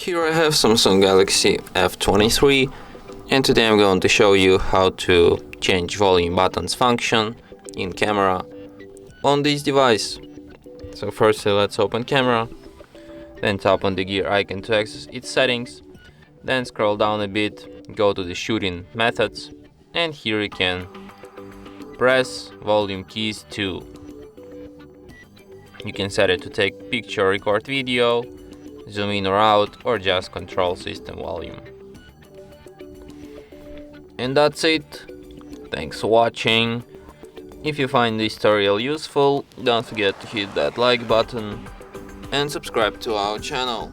Here I have Samsung Galaxy F23, and today I'm going to show you how to change volume buttons function in camera on this device. So firstly, let's open camera, then tap on the gear icon to access its settings, then scroll down a bit, go to the shooting methods, and here you can press volume keys 2. You can set it to take picture, record video, zoom in or out, or just control system volume. And that's it. Thanks for watching. If you find this tutorial useful, don't forget to hit that like button and subscribe to our channel.